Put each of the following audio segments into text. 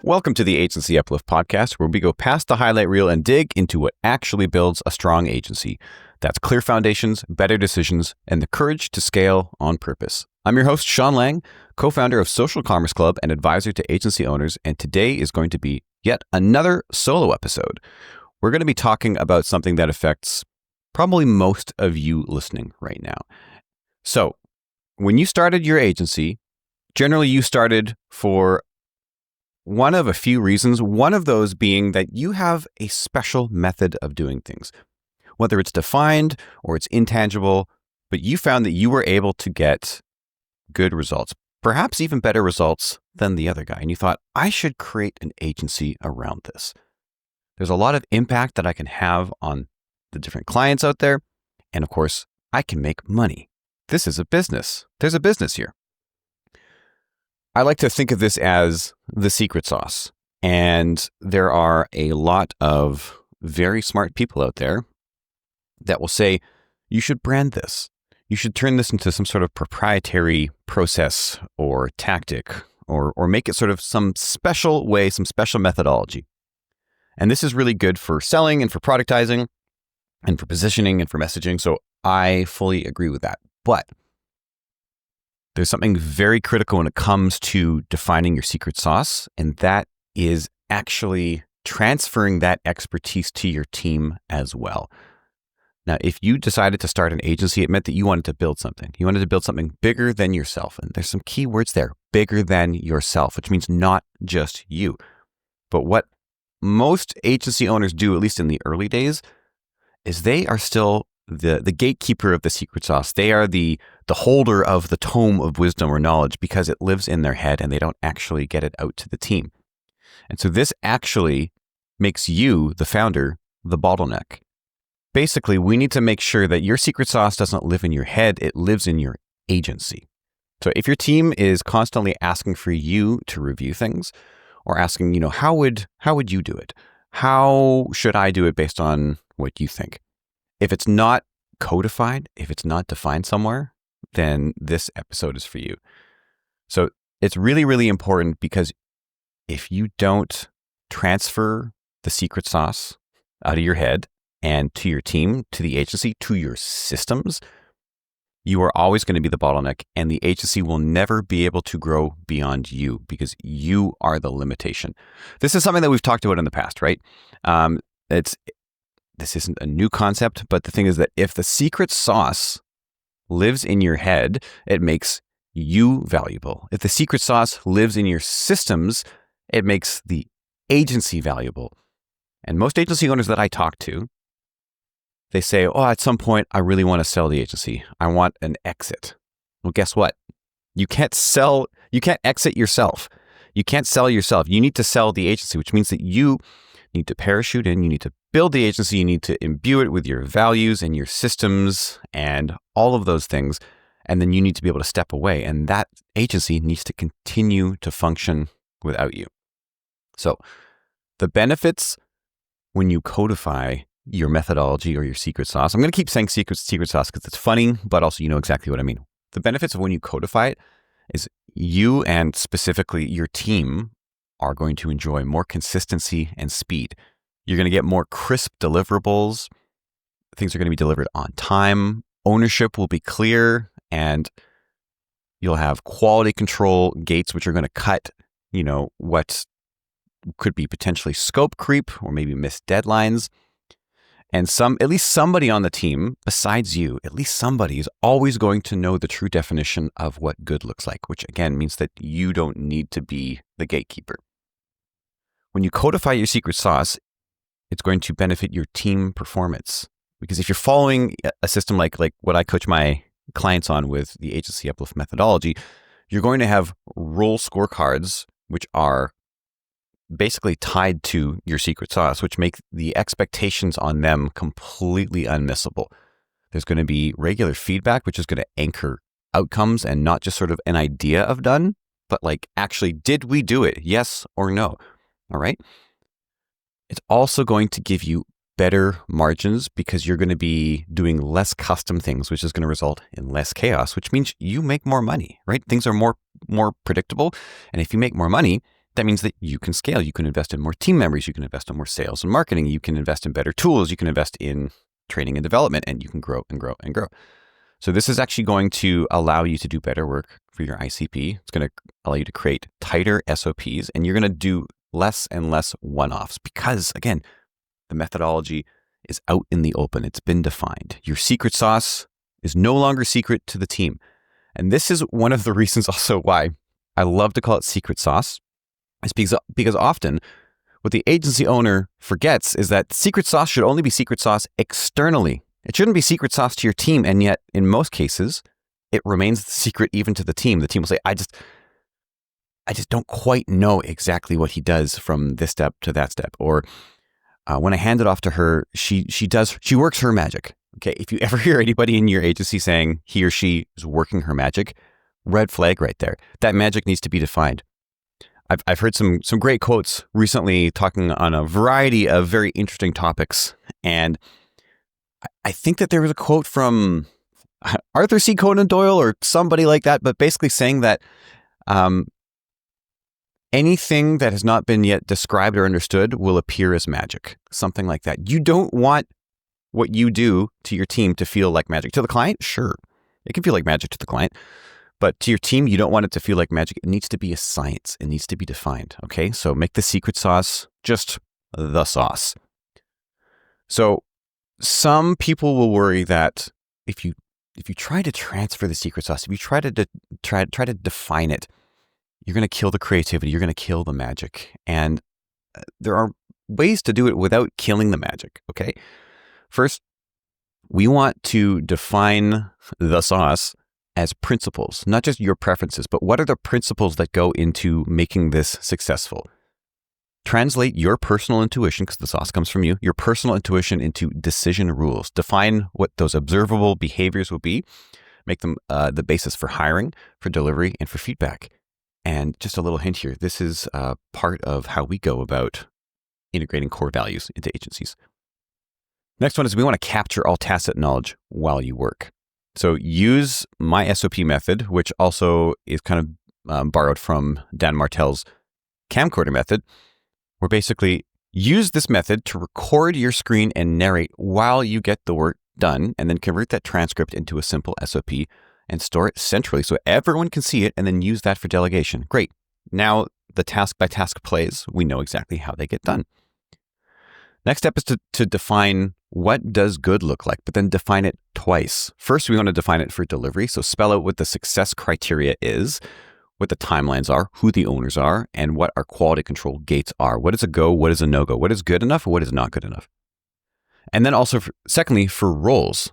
Welcome to the Agency Uplift podcast, where we go past the highlight reel and dig into what actually builds a strong agency. That's clear foundations, better decisions, and the courage to scale on purpose. I'm your host, Sean Lang, co-founder of Social Commerce Club and advisor to agency owners, and today is going to be yet another solo episode. We're going to be talking about something that affects probably most of you listening right now. So, when you started your agency, generally you started for one of a few reasons, one of those being that you have a special method of doing things. Whether it's defined or it's intangible, but you found that you were able to get good results, perhaps even better results than the other guy. And you thought, I should create an agency around this. There's a lot of impact that I can have on the different clients out there. And of course, I can make money. This is a business. There's a business here. I like to think of this as the secret sauce. And there are a lot of very smart people out there that will say, you should brand this. You should turn this into some sort of proprietary process or tactic, or make it sort of some special way, some special methodology. And this is really good for selling and for productizing and for positioning and for messaging. So I fully agree with that. But there's something very critical when it comes to defining your secret sauce, and that is actually transferring that expertise to your team as well. Now, if you decided to start an agency, it meant that you wanted to build something. You wanted to build something bigger than yourself. And there's some key words there, bigger than yourself, which means not just you. But what most agency owners do, at least in the early days, is they are still the gatekeeper of the secret sauce. They are the holder of the tome of wisdom or knowledge because it lives in their head and they don't actually get it out to the team. And so this actually makes you, the founder, the bottleneck. Basically, we need to make sure that your secret sauce doesn't live in your head, it lives in your agency. So if your team is constantly asking for you to review things or asking, how would you do it? How should I do it based on what you think? If it's not codified, if it's not defined somewhere, then this episode is for you. So it's really, really important because if you don't transfer the secret sauce out of your head and to your team, to the agency, to your systems, you are always going to be the bottleneck, and the agency will never be able to grow beyond you because you are the limitation. This is something that we've talked about in the past, right? This isn't a new concept, but the thing is that if the secret sauce lives in your head, it makes you valuable. If the secret sauce lives in your systems, it makes the agency valuable. And most agency owners that I talk to, they say, at some point, I really want to sell the agency. I want an exit. Well, guess what? You can't exit yourself. You can't sell yourself. You need to sell the agency, which means that you need to parachute in. You need to build the agency. You need to imbue it with your values and your systems and all of those things. And then you need to be able to step away. And that agency needs to continue to function without you. So the benefits when you codify your methodology or your secret sauce, I'm going to keep saying secret sauce because it's funny, but also you know exactly what I mean. The benefits of when you codify it is you and specifically your team are going to enjoy more consistency and speed. You're going to get more crisp deliverables. Things are going to be delivered on time. Ownership will be clear, and you'll have quality control gates, which are going to cut, what could be potentially scope creep or maybe missed deadlines. And at least somebody on the team besides you, at least somebody is always going to know the true definition of what good looks like, which again means that you don't need to be the gatekeeper. When you codify your secret sauce, it's going to benefit your team performance. Because if you're following a system like what I coach my clients on with the Agency Uplift methodology, you're going to have role scorecards, which are basically tied to your secret sauce, which make the expectations on them completely unmissable. There's going to be regular feedback, which is going to anchor outcomes and not just sort of an idea of done, but actually, did we do it? Yes or no? All right. It's also going to give you better margins because you're going to be doing less custom things, which is going to result in less chaos, which means you make more money, right? Things are more predictable. And if you make more money, that means that you can scale. You can invest in more team members. You can invest in more sales and marketing. You can invest in better tools. You can invest in training and development, and you can grow and grow and grow. So this is actually going to allow you to do better work for your ICP. It's going to allow you to create tighter SOPs, and you're going to do less and less one-offs because, again, the methodology is out in the open. It's been defined. Your secret sauce is no longer secret to the team. And this is one of the reasons also why I love to call it secret sauce. It's because often what the agency owner forgets is that secret sauce should only be secret sauce externally. It shouldn't be secret sauce to your team. And yet, in most cases, it remains the secret even to the team. The team will say, I just don't quite know exactly what he does from this step to that step. Or when I hand it off to her, she works her magic. Okay. If you ever hear anybody in your agency saying he or she is working her magic, red flag right there. That magic needs to be defined. I've heard some great quotes recently talking on a variety of very interesting topics. And I think that there was a quote from Arthur C. Conan Doyle or somebody like that, but basically saying that anything that has not been yet described or understood will appear as magic, something like that. You don't want what you do to your team to feel like magic. To the client, sure, it can feel like magic to the client, but to your team, you don't want it to feel like magic. It needs to be a science. It needs to be defined. Okay, so make the secret sauce just the sauce. So some people will worry that if you try to transfer the secret sauce, if you try to define it, you're going to kill the creativity. You're going to kill the magic. And there are ways to do it without killing the magic. Okay. First, we want to define the sauce as principles, not just your preferences, but what are the principles that go into making this successful? Translate your personal intuition, because the sauce comes from you, your personal intuition into decision rules. Define what those observable behaviors will be. Make them the basis for hiring, for delivery, and for feedback. And just a little hint here, this is part of how we go about integrating core values into agencies. Next one is we want to capture all tacit knowledge while you work. So use my SOP method, which also is kind of borrowed from Dan Martell's camcorder method, where basically use this method to record your screen and narrate while you get the work done, and then convert that transcript into a simple SOP and store it centrally so everyone can see it, and then use that for delegation. Great. Now the task by task plays, we know exactly how they get done. Next step is to define what does good look like, but then define it twice. First, we want to define it for delivery. So spell out what the success criteria is, what the timelines are, who the owners are, and what our quality control gates are. What is a go? What is a no-go? What is good enough? What is not good enough? And then also, secondly, for roles,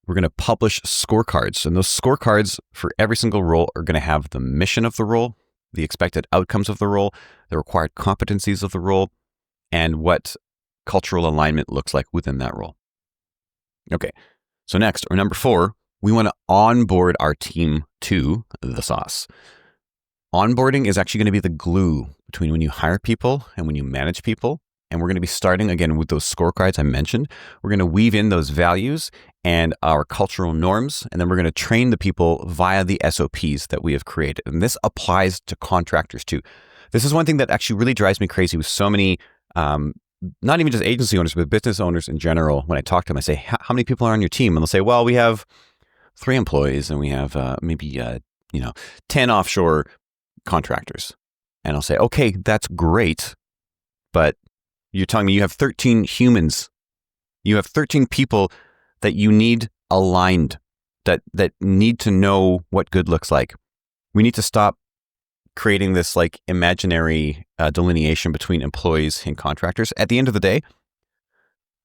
we're going to publish scorecards. And those scorecards for every single role are going to have the mission of the role, the expected outcomes of the role, the required competencies of the role, and what cultural alignment looks like within that role. Okay, so next, or number 4, we want to onboard our team to the sauce. Onboarding is actually going to be the glue between when you hire people and when you manage people. And we're going to be starting again with those scorecards I mentioned. We're going to weave in those values and our cultural norms, and then we're going to train the people via the SOPs that we have created. And this applies to contractors too. This is one thing that actually really drives me crazy with so many, not even just agency owners, but business owners in general. When I talk to them, I say, how many people are on your team? And they'll say, well, we have 3 employees and we have maybe 10 offshore contractors. And I'll say, okay, that's great. But you're telling me you have 13 humans. You have 13 people that you need aligned, that need to know what good looks like. We need to stop creating this like imaginary delineation between employees and contractors. At the end of the day,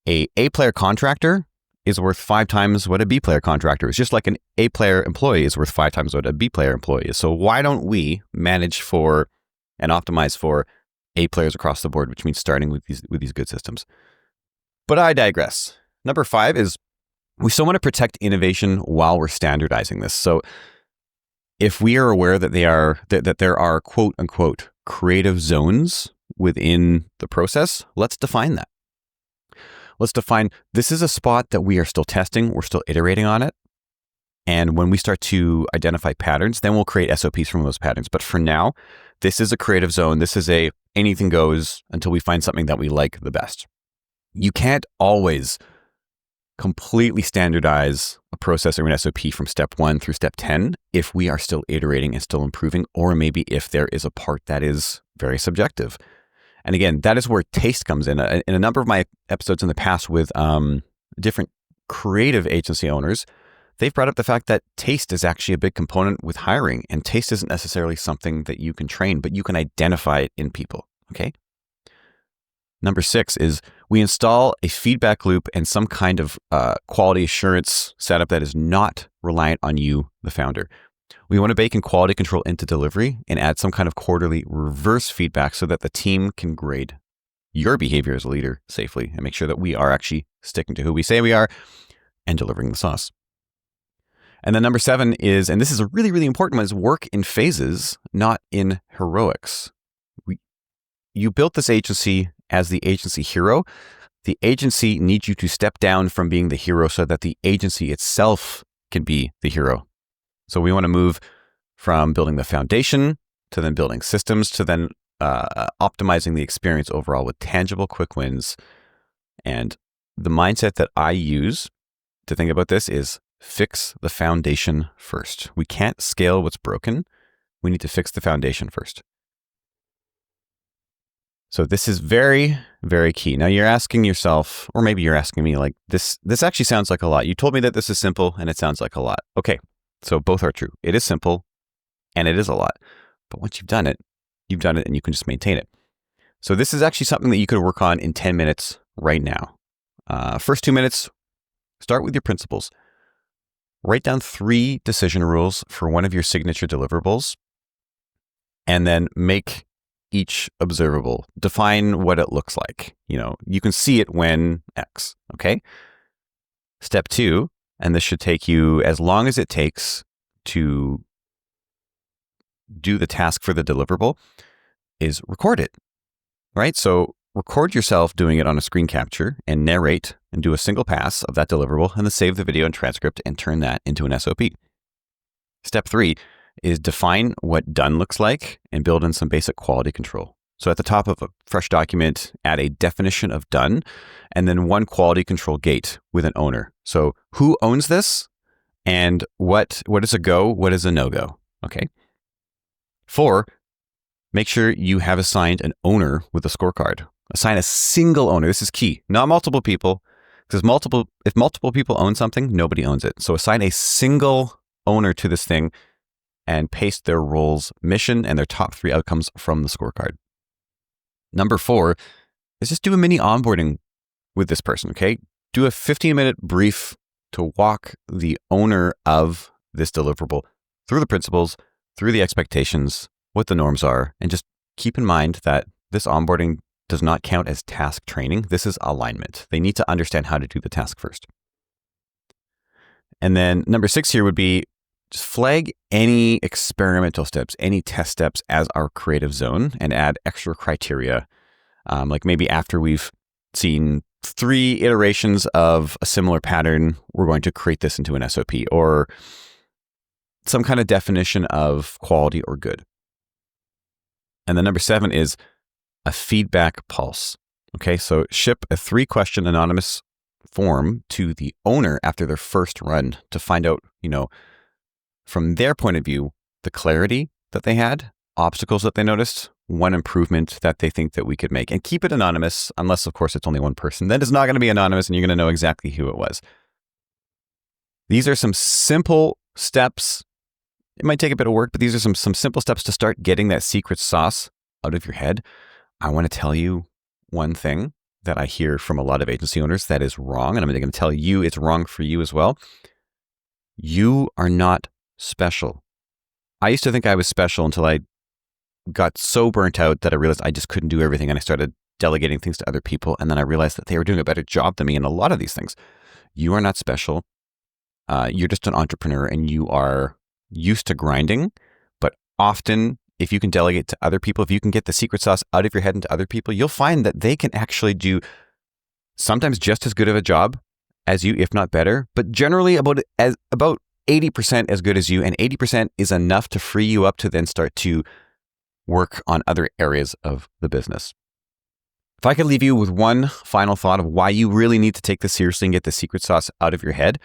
a A-player contractor is worth 5 times what a B-player contractor is, just like an A-player employee is worth 5 times what a B-player employee is. So why don't we manage for and optimize for A-players across the board, which means starting with these good systems. But I digress. Number 5 is we still want to protect innovation while we're standardizing this. So if we are aware that there are quote unquote creative zones within the process, let's define that. Let's define this is a spot that we are still testing. We're still iterating on it. And when we start to identify patterns, then we'll create SOPs from those patterns. But for now, this is a creative zone. This is a anything goes until we find something that we like the best. You can't always completely standardize a process or an SOP from step 1 through step 10 if we are still iterating and still improving, or maybe if there is a part that is very subjective. And again, that is where taste comes in. In a number of my episodes in the past with different creative agency owners, they've brought up the fact that taste is actually a big component with hiring, and taste isn't necessarily something that you can train, but you can identify it in people, okay? Number 6 is we install a feedback loop and some kind of quality assurance setup that is not reliant on you, the founder. We want to bake in quality control into delivery and add some kind of quarterly reverse feedback so that the team can grade your behavior as a leader safely and make sure that we are actually sticking to who we say we are and delivering the sauce. And then number 7 is, and this is a really, really important one, is work in phases, not in heroics. You built this agency as the agency hero. The agency needs you to step down from being the hero so that the agency itself can be the hero. So we want to move from building the foundation to then building systems to then optimizing the experience overall with tangible quick wins. And the mindset that I use to think about this is fix the foundation first. We can't scale what's broken. We need to fix the foundation first. So this is very, very key. Now you're asking yourself, or maybe you're asking me, like, this actually sounds like a lot. You told me that this is simple and it sounds like a lot. Okay, so both are true. It is simple and it is a lot. But once you've done it and you can just maintain it. So this is actually something that you could work on in 10 minutes right now. First 2 minutes, start with your principles. Write down 3 decision rules for one of your signature deliverables, and then make each observable. Define what it looks like. You can see it when X, okay? Step 2, and this should take you as long as it takes to do the task for the deliverable, is record it, right? So record yourself doing it on a screen capture and narrate and do a single pass of that deliverable, and then save the video and transcript and turn that into an SOP. Step 3 is define what done looks like and build in some basic quality control. So at the top of a fresh document, add a definition of done and then one quality control gate with an owner. So who owns this and what is a go, what is a no-go, okay? 4, make sure you have assigned an owner with a scorecard. Assign a single owner. This is key, not multiple people, because if multiple people own something, nobody owns it. So assign a single owner to this thing and paste their role's mission and their top 3 outcomes from the scorecard. Number 4 is just do a mini onboarding with this person, okay? Do a 15-minute brief to walk the owner of this deliverable through the principles, through the expectations, what the norms are, and just keep in mind that this onboarding does not count as task training. This is alignment. They need to understand how to do the task first. And then number 6 here would be just flag any experimental steps, any test steps as our creative zone and add extra criteria. Like maybe after we've seen 3 iterations of a similar pattern, we're going to create this into an SOP or some kind of definition of quality or good. And then number 7 is a feedback pulse. Okay, so ship a 3-question anonymous form to the owner after their first run to find out, from their point of view, the clarity that they had, obstacles that they noticed, one improvement that they think that we could make. And keep it anonymous, unless, of course, it's only one person. Then it's not going to be anonymous and you're going to know exactly who it was. These are some simple steps. It might take a bit of work, but these are some simple steps to start getting that secret sauce out of your head. I want to tell you one thing that I hear from a lot of agency owners that is wrong, and I'm going to tell you it's wrong for you as well. You are not special. I used to think I was special until I got so burnt out that I realized I just couldn't do everything, and I started delegating things to other people, and then I realized that they were doing a better job than me in a lot of these things. You are not special. You're just an entrepreneur, and you are used to grinding, but often if you can delegate to other people, if you can get the secret sauce out of your head into other people, you'll find that they can actually do sometimes just as good of a job as you, if not better, but generally about 80% as good as you, and 80% is enough to free you up to then start to work on other areas of the business. If I could leave you with one final thought of why you really need to take this seriously and get the secret sauce out of your head,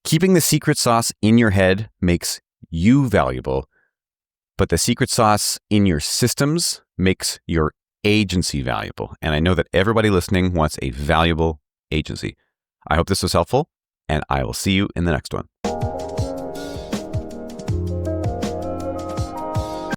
keeping the secret sauce in your head makes you valuable, but the secret sauce in your systems makes your agency valuable. And I know that everybody listening wants a valuable agency. I hope this was helpful, and I will see you in the next one.